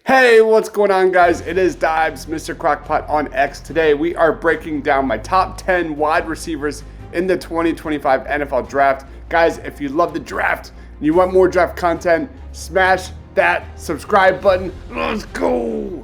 Hey, what's going on, guys? It is Deibs, Mr. Crockpot on X. Today, we are breaking down my top 10 wide receivers in the 2025 NFL Draft. Guys, if you love the draft and you want more draft content, smash that subscribe button. Let's go!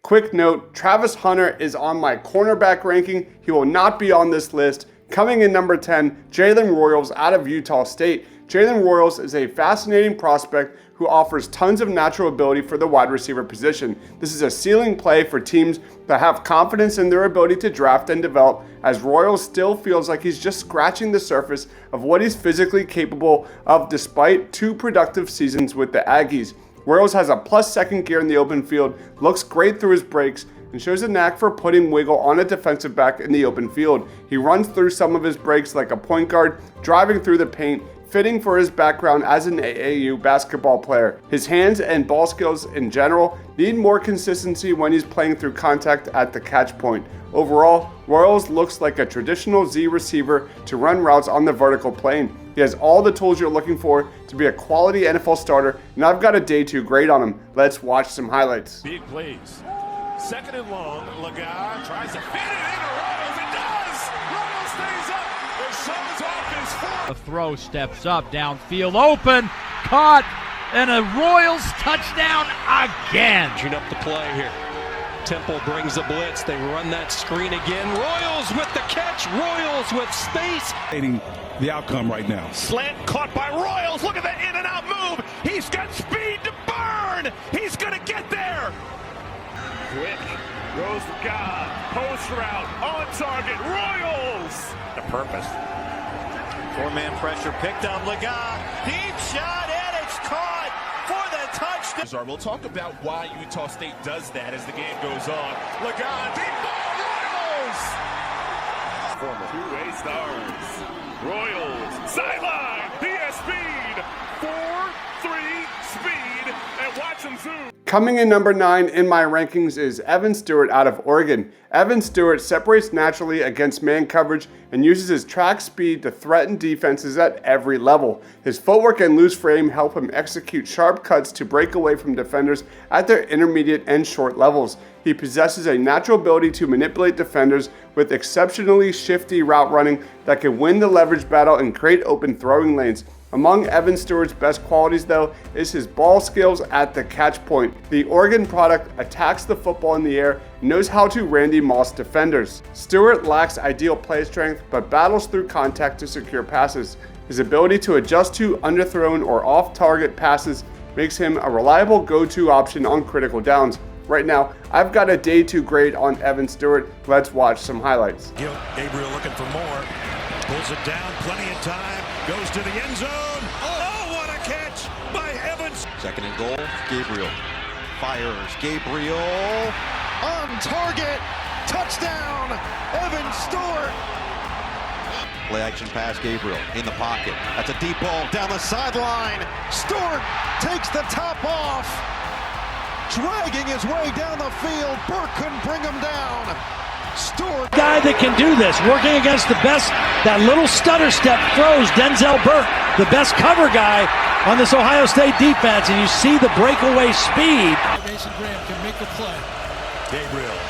Quick note, Travis Hunter is on my cornerback ranking. He will not be on this list. Coming in number 10, Jalen Royals out of Utah State. Jalen Royals is a fascinating prospect who offers tons of natural ability for the wide receiver position. This is a ceiling play for teams that have confidence in their ability to draft and develop, as Royals still feels like he's just scratching the surface of what he's physically capable of despite 2 productive seasons with the Aggies. Royals has a plus second gear in the open field, looks great through his breaks, and shows a knack for putting wiggle on a defensive back in the open field. He runs through some of his breaks like a point guard, driving through the paint, fitting for his background as an AAU basketball player. His hands and ball skills in general need more consistency when he's playing through contact at the catch point. Overall, Royals looks like a traditional Z receiver to run routes on the vertical plane. He has all the tools you're looking for to be a quality NFL starter, and I've got a day 2 grade on him. Let's watch some highlights. Big plays. Second and long, Lagar tries to fit it into Royals. It does! Royals stays up. It shows off his foot. A throw, steps up, downfield, open, caught, and a Royals touchdown again. Tune up the play here. Temple brings the blitz. They run that screen again. Royals with the catch. Royals with space. The outcome right now. Slant caught by Royals. Look at that in and out move. He's got speed to burn. He's going to get there. Quick. Goes God. Post route. On target. Royals. The purpose. 4-man pressure picked on Lagar. Deep shot and it's caught for the touchdown. We'll talk about why Utah State does that as the game goes on. Lagar. Deep ball. Royals. Former 2-way stars. Royals, sideline, he has speed, 4-3 speed, and watch him zoom. Coming in number 9 in my rankings is Evan Stewart out of Oregon. Evan Stewart separates naturally against man coverage and uses his track speed to threaten defenses at every level. His footwork and loose frame help him execute sharp cuts to break away from defenders at their intermediate and short levels. He possesses a natural ability to manipulate defenders with exceptionally shifty route running that can win the leverage battle and create open throwing lanes. Among Evan Stewart's best qualities, though, is his ball skills at the catch point. The Oregon product attacks the football in the air and knows how to Randy Moss defenders. Stewart lacks ideal play strength, but battles through contact to secure passes. His ability to adjust to underthrown or off-target passes makes him a reliable go-to option on critical downs. Right now, I've got a day 2 grade on Evan Stewart. Let's watch some highlights. Gabriel looking for more. Pulls it down, plenty of time. Goes to the end zone. Oh, what a catch by Evans. Second and goal, Gabriel. Fires, Gabriel. On target. Touchdown, Evan Stewart. Play action pass, Gabriel in the pocket. That's a deep ball down the sideline. Stewart takes the top off. Dragging his way down the field. Burke couldn't bring him down. Stewart. Guy that can do this, working against the best, that little stutter step throws Denzel Burke, the best cover guy on this Ohio State defense, and you see the breakaway speed. Mason Graham can make the play. Gabriel,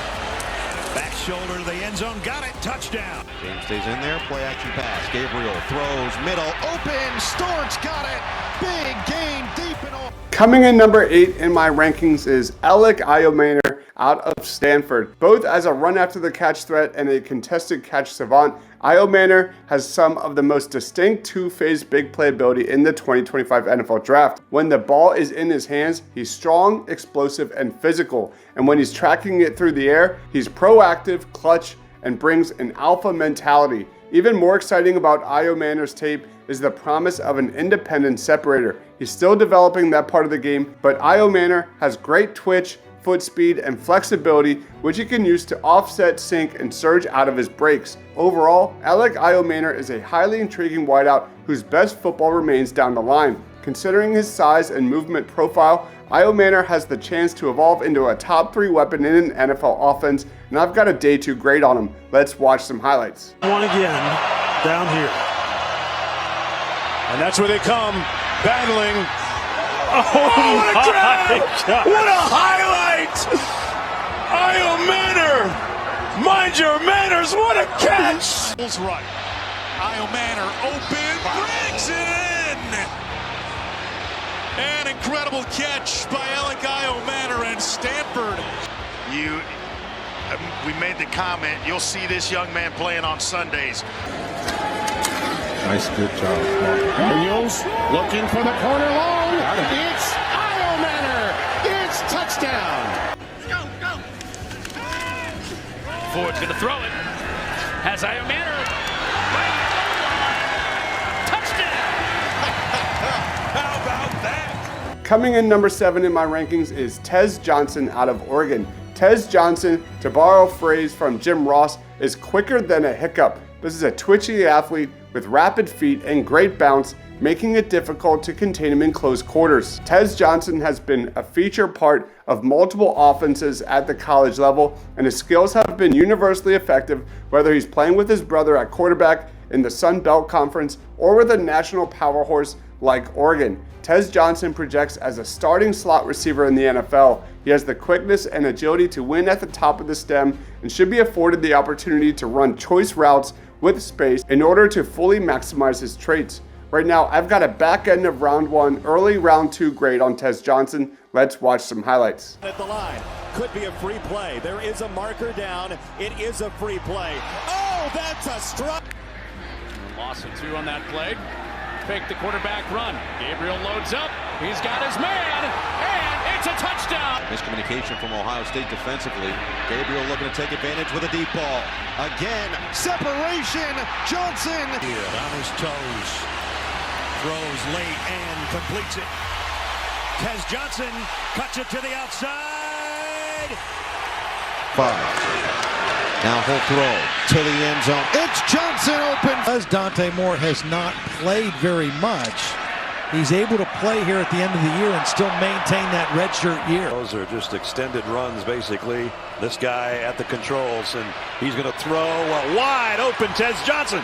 back shoulder to the end zone, got it, touchdown. James stays in there, play action pass. Gabriel throws, middle, open, Stewart's got it. Big gain deep in all. Coming in number 8 in my rankings is Elic Ayomanor out of Stanford. Both as a run after the catch threat and a contested catch savant, Ayomanor has some of the most distinct 2-phase big play ability in the 2025 NFL Draft. When the ball is in his hands, he's strong, explosive, and physical. And when he's tracking it through the air, he's proactive, clutch, and brings an alpha mentality. Even more exciting about Ayomanor's tape is the promise of an independent separator. He's still developing that part of the game, but Ayomanor has great twitch, foot speed, and flexibility, which he can use to offset, sink, and surge out of his breaks. Overall, Elic Ayomanor is a highly intriguing wideout whose best football remains down the line. Considering his size and movement profile, Ayomanor has the chance to evolve into a top 3 weapon in an NFL offense, and I've got a day 2 grade on him. Let's watch some highlights. One again, down here. And that's where they come, battling. Oh what a grab! What a highlight! Ayomanor! Mind your manners, what a catch! Right. Ayomanor open, brings it in! An incredible catch by Elic Ayomanor and Stanford. We made the comment, you'll see this young man playing on Sundays. Nice, good job. Daniels looking for the corner long. It's Ayomanor. It's touchdown. Go, go. Ford's going to throw it. Has Ayomanor. Touchdown. How about that? Coming in number 7 in my rankings is Tez Johnson out of Oregon. Tez Johnson, to borrow a phrase from Jim Ross, is quicker than a hiccup. This is a twitchy athlete with rapid feet and great bounce, making it difficult to contain him in close quarters. Tez Johnson has been a feature part of multiple offenses at the college level, and his skills have been universally effective, whether he's playing with his brother at quarterback in the Sun Belt Conference or with a national power horse like Oregon. Tez Johnson projects as a starting slot receiver in the NFL. He has the quickness and agility to win at the top of the stem and should be afforded the opportunity to run choice routes with space in order to fully maximize his traits. Right now, I've got a back end of round 1, early round 2 grade on Tez Johnson. Let's watch some highlights. At the line, could be a free play. There is a marker down. It is a free play. Oh, that's a strike. Loss of 2 on that play. Fake the quarterback run. Gabriel loads up. He's got his man, and it's a touchdown. Miscommunication from Ohio State defensively. Gabriel looking to take advantage with a deep ball. Again, separation. Johnson. Here, on his toes. Throws late and completes it. Tez Johnson cuts it to the outside. 5. Now he'll throw to the end zone. It's Johnson open. Because Dante Moore has not played very much, he's able to play here at the end of the year and still maintain that redshirt year. Those are just extended runs, basically. This guy at the controls, and he's going to throw a wide open Tez Johnson.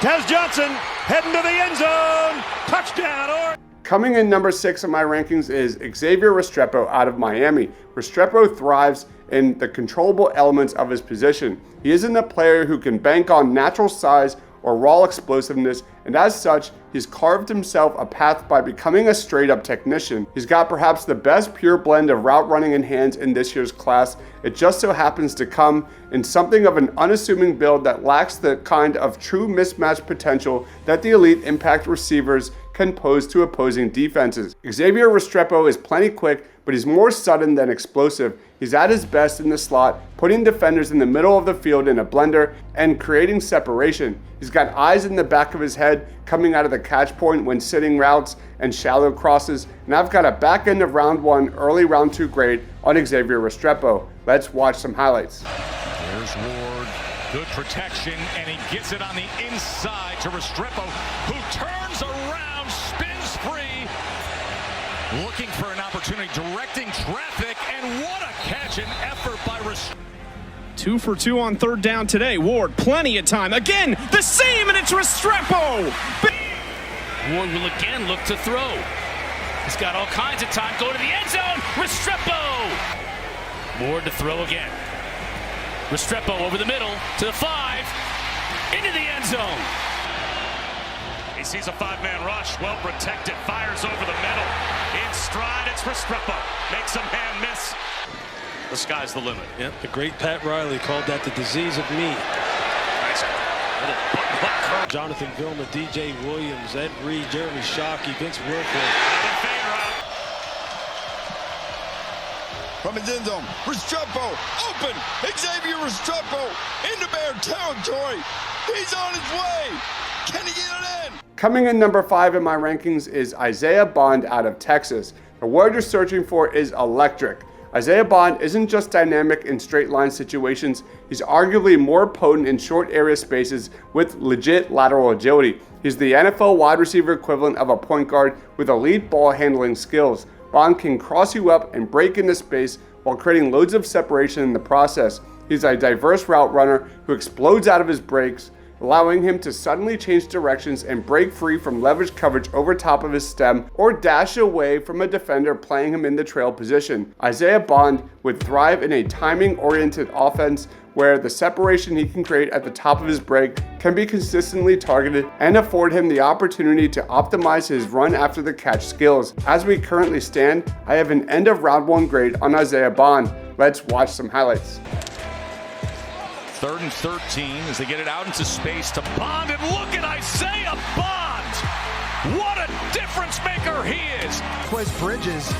Tez Johnson heading to the end zone. Touchdown, or. Coming in number 6 in my rankings is Xavier Restrepo out of Miami. Restrepo thrives in the controllable elements of his position. He isn't a player who can bank on natural size or raw explosiveness, and as such, he's carved himself a path by becoming a straight-up technician. He's got perhaps the best pure blend of route running and hands in this year's class. It just so happens to come in something of an unassuming build that lacks the kind of true mismatch potential that the elite impact receivers can pose to opposing defenses. Xavier Restrepo is plenty quick, but he's more sudden than explosive. He's at his best in the slot, putting defenders in the middle of the field in a blender and creating separation. He's got eyes in the back of his head coming out of the catch point when sitting routes and shallow crosses, and I've got a back end of round 1, early round 2 grade on Xavier Restrepo. Let's watch some highlights. There's Ward, good protection, and he gets it on the inside to Restrepo, who turns around, spins free, looking for an opportunity, directing traffic, and what a catch and effort by Restrepo. 2 for 2 on 3rd down today. Ward, plenty of time. Again, the same, and it's Restrepo. Ward will again look to throw. He's got all kinds of time. Go to the end zone. Restrepo. Ward to throw again. Restrepo over the middle to the 5. Into the end zone. He sees a 5-man rush. Well protected. Fires over the middle. In stride, it's Restrepo. Makes a man miss. The sky's the limit. Yep, the great Pat Riley called that the disease of me. Nice. Jonathan Vilma, DJ Williams, Ed Reed, Jeremy Shockey, Vince Wilfork. From his end zone, Restrepo, open, Xavier Restrepo, into Bear territory. He's on his way. Can he get it in? Coming in number 5 in my rankings is Isaiah Bond out of Texas. The word you're searching for is electric. Isaiah Bond isn't just dynamic in straight line situations, he's arguably more potent in short area spaces with legit lateral agility. He's the NFL wide receiver equivalent of a point guard with elite ball handling skills. Bond can cross you up and break into space while creating loads of separation in the process. He's a diverse route runner who explodes out of his breaks, allowing him to suddenly change directions and break free from leverage coverage over top of his stem or dash away from a defender playing him in the trail position. Isaiah Bond would thrive in a timing-oriented offense where the separation he can create at the top of his break can be consistently targeted and afford him the opportunity to optimize his run after the catch skills. As we currently stand, I have an end of round 1 grade on Isaiah Bond. Let's watch some highlights. 3rd and 13 as they get it out into space to Bond, and look at Isaiah Bond! What a difference maker he is! Plays Bridges,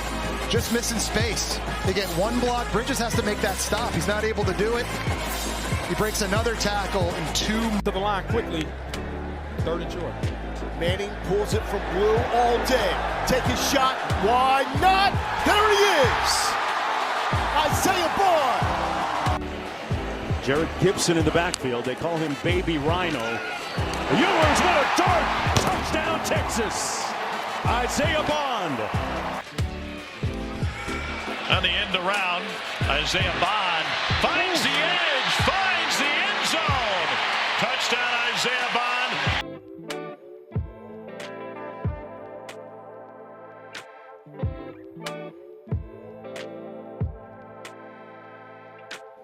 just missing space. They get one block, Bridges has to make that stop. He's not able to do it. He breaks another tackle in 2. To the line quickly, 3rd and short. Manning pulls it from Blue all day. Take his shot, why not? There he is! Isaiah Bond! Jared Gibson in the backfield. They call him Baby Rhino. Ewers with a dart. Touchdown, Texas. Isaiah Bond. On the end around, Isaiah Bond finds the edge, finds the end zone. Touchdown, Isaiah Bond.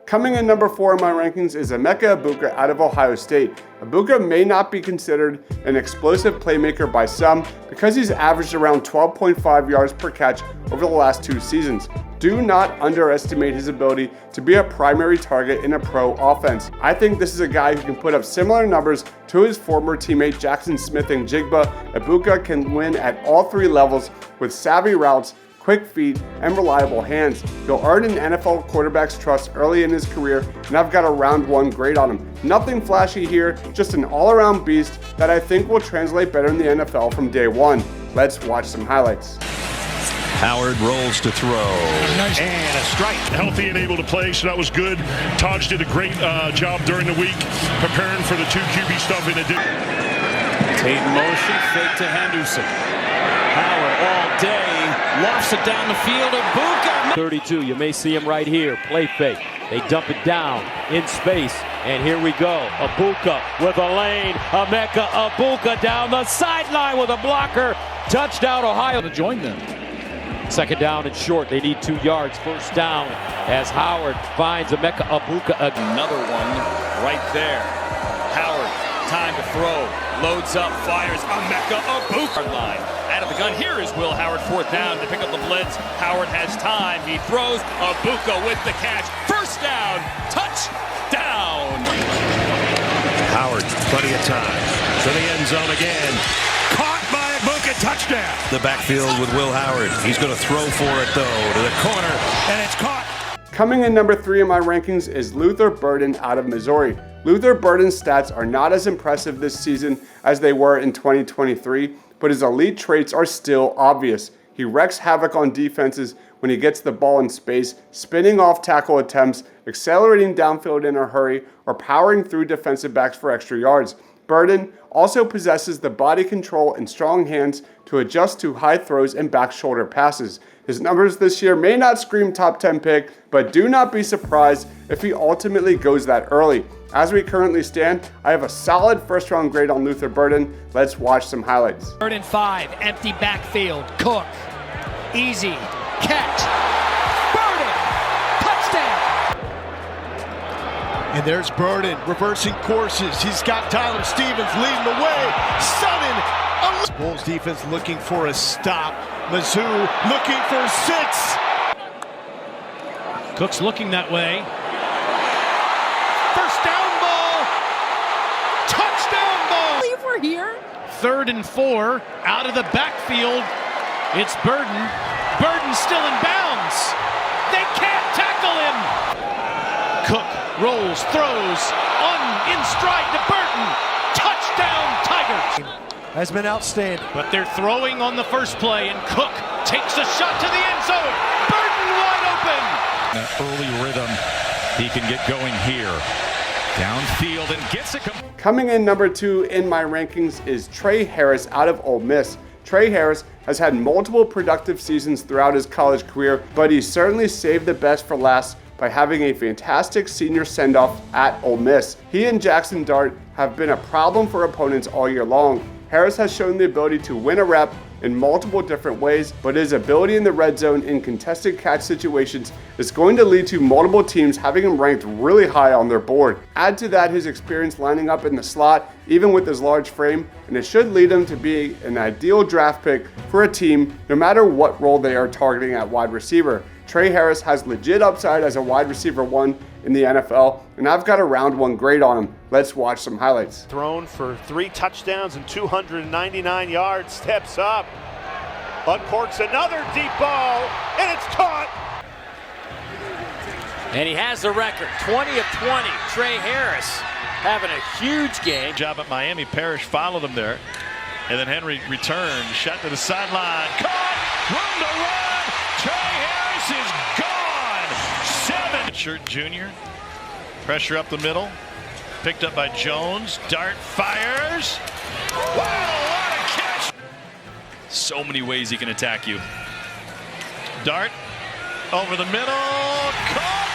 Coming in number 4 in my rankings is Emeka Egbuka out of Ohio State. Egbuka may not be considered an explosive playmaker by some because he's averaged around 12.5 yards per catch over the last 2 seasons. Do not underestimate his ability to be a primary target in a pro offense. I think this is a guy who can put up similar numbers to his former teammate Jackson Smith and Jigba. Egbuka can win at all 3 levels with savvy routes, quick feet, and reliable hands. He'll earn an NFL quarterback's trust early in his career, and I've got a round 1 grade on him. Nothing flashy here, just an all-around beast that I think will translate better in the NFL from day 1. Let's watch some highlights. Howard rolls to throw. Nice. And a strike. Healthy and able to play, so that was good. Taj did a great job during the week preparing for the 2 QB stuff in addition. Tate motion, fake to Henderson. Howard all day, lofts it down the field. Egbuka. 32, you may see him right here. Play fake. They dump it down in space. And here we go. Egbuka with a lane. Emeka Egbuka down the sideline with a blocker. Touchdown, Ohio. To join them. 2nd down and short. They need 2 yards. 1st down as Howard finds Emeka Egbuka. Another one right there. Howard, time to throw. Loads up, fires. Emeka Egbuka line. Out of the gun. Here is Will Howard, 4th down to pick up the blitz. Howard has time. He throws. Egbuka with the catch. 1st down. Touchdown. Howard, plenty of time. To the end zone again. Caught by Egbuka. Touchdown. The backfield with Will Howard. He's going to throw for it, though, to the corner, and it's caught. Coming in number 3 in my rankings is Luther Burden out of Missouri. Luther Burden's stats are not as impressive this season as they were in 2023, but his elite traits are still obvious. He wreaks havoc on defenses when he gets the ball in space, spinning off tackle attempts, accelerating downfield in a hurry, or powering through defensive backs for extra yards. Burden also possesses the body control and strong hands to adjust to high throws and back shoulder passes. His numbers this year may not scream top 10 pick, but do not be surprised if he ultimately goes that early. As we currently stand, I have a solid 1st round grade on Luther Burden. Let's watch some highlights. 3rd and 5, empty backfield. Cook, easy, catch. Burden, touchdown. And there's Burden reversing courses. He's got Tyler Stevens leading the way. Sudden. Bulls defense looking for a stop. Mizzou looking for 6. Cook's looking that way. 1st down ball. Touchdown ball. I believe we're here. 3rd and 4, out of the backfield. It's Burden. Burden's still in bounds. They can't tackle him. Cook rolls, throws, in stride to Burton. Touchdown, Tigers. Has been outstanding. But they're throwing on the first play, and Cook takes a shot to the end zone. Burton wide open. That early rhythm, he can get going here. Downfield and gets it. Coming in number 2 in my rankings is Tre Harris out of Ole Miss. Tre Harris has had multiple productive seasons throughout his college career, but he certainly saved the best for last by having a fantastic senior send-off at Ole Miss. He and Jackson Dart have been a problem for opponents all year long. Harris has shown the ability to win a rep in multiple different ways, but his ability in the red zone in contested catch situations is going to lead to multiple teams having him ranked really high on their board. Add to that his experience lining up in the slot, even with his large frame, and it should lead him to be an ideal draft pick for a team no matter what role they are targeting at wide receiver. Tre Harris has legit upside as a wide receiver 1 in the NFL, and I've got a round 1 grade on him. Let's watch some highlights. Thrown for 3 touchdowns and 299 yards. Steps up. Uncorks another deep ball, and it's caught. And he has the record, 20 of 20. Tre Harris having a huge game. Job at Miami. Parrish followed him there. And then Henry returned, shot to the sideline. Caught! Room to run! Tre Harris is gone! 7. Shirt junior. Pressure up the middle. Picked up by Jones. Dart fires. Wow, what a catch! So many ways he can attack you. Dart over the middle. Caught!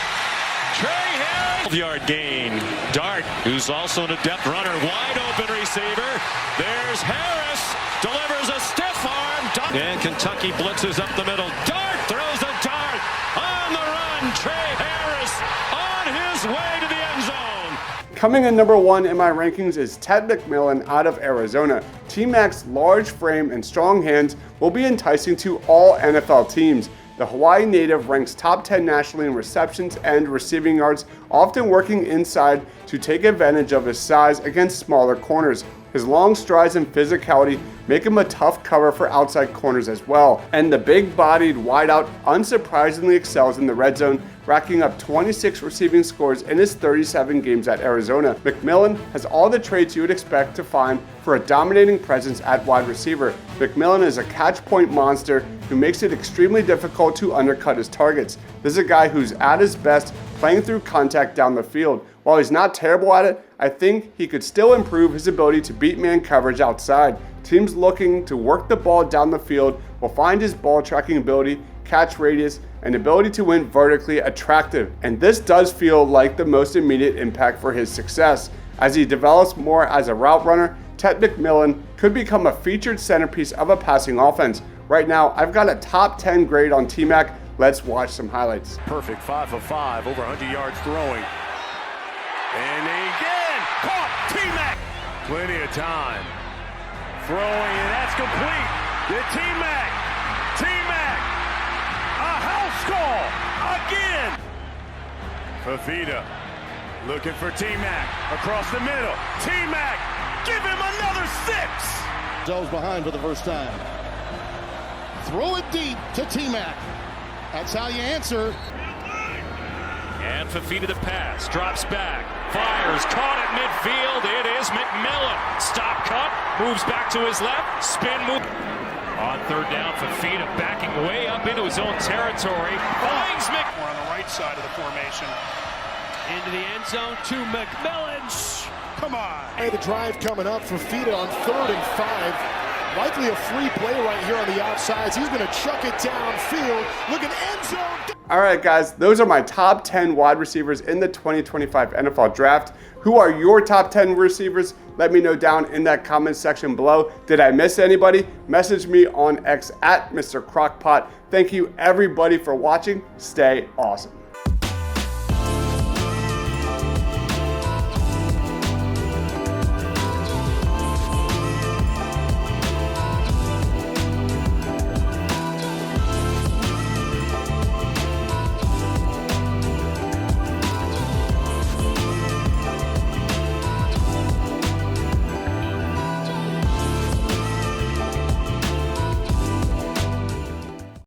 Tre Harris! 12-yard gain. Dart, who's also an adept runner, wide open receiver. There's Harris, delivers a stiff arm. Dart. And Kentucky blitzes up the middle. Dart throws a dart on the run. Tre Harris on his way to the end zone. Coming in number 1 in my rankings is Ted McMillan out of Arizona. TMAC's large frame and strong hands will be enticing to all NFL teams. The Hawaii native ranks top 10 nationally in receptions and receiving yards, often working inside to take advantage of his size against smaller corners. His long strides and physicality make him a tough cover for outside corners as well. And the big-bodied wideout unsurprisingly excels in the red zone, racking up 26 receiving scores in his 37 games at Arizona. McMillan has all the traits you would expect to find for a dominating presence at wide receiver. McMillan is a catch point monster who makes it extremely difficult to undercut his targets. This is a guy who's at his best playing through contact down the field. While he's not terrible at it, I think he could still improve his ability to beat man coverage outside. Teams looking to work the ball down the field will find his ball tracking ability, catch radius, and ability to win vertically attractive. And this does feel like the most immediate impact for his success. As he develops more as a route runner, Ted McMillan could become a featured centerpiece of a passing offense. Right now, I've got a top 10 grade on TMAC. Let's watch some highlights. Perfect, 5 of 5, over 100 yards throwing. And again, caught TMAC. Plenty of time. Throwing, and that's complete. The TMAC. A house call again. Fafita looking for TMAC across the middle. TMAC, give him another 6. Joe's behind for the first time. Throw it deep to TMAC. That's how you answer. And Fafita the pass, drops back, fires, caught at midfield. It is McMillan. Stop cut, moves back to his left, spin move. On 3rd down, Fafita backing way up into his own territory. Finds We're on the right side of the formation. into the end zone to McMillan. Come on. Hey, the drive coming up for Fafita on 3rd and 5. Likely a free play right here on the outsides. He's going to chuck it downfield. Looking end zone. All right, guys, those are my top 10 wide receivers in the 2025 NFL Draft. Who are your top 10 receivers? Let me know down in that comment section below. Did I miss anybody? Message me on X at Mr. Crockpot. Thank you, everybody, for watching. Stay awesome.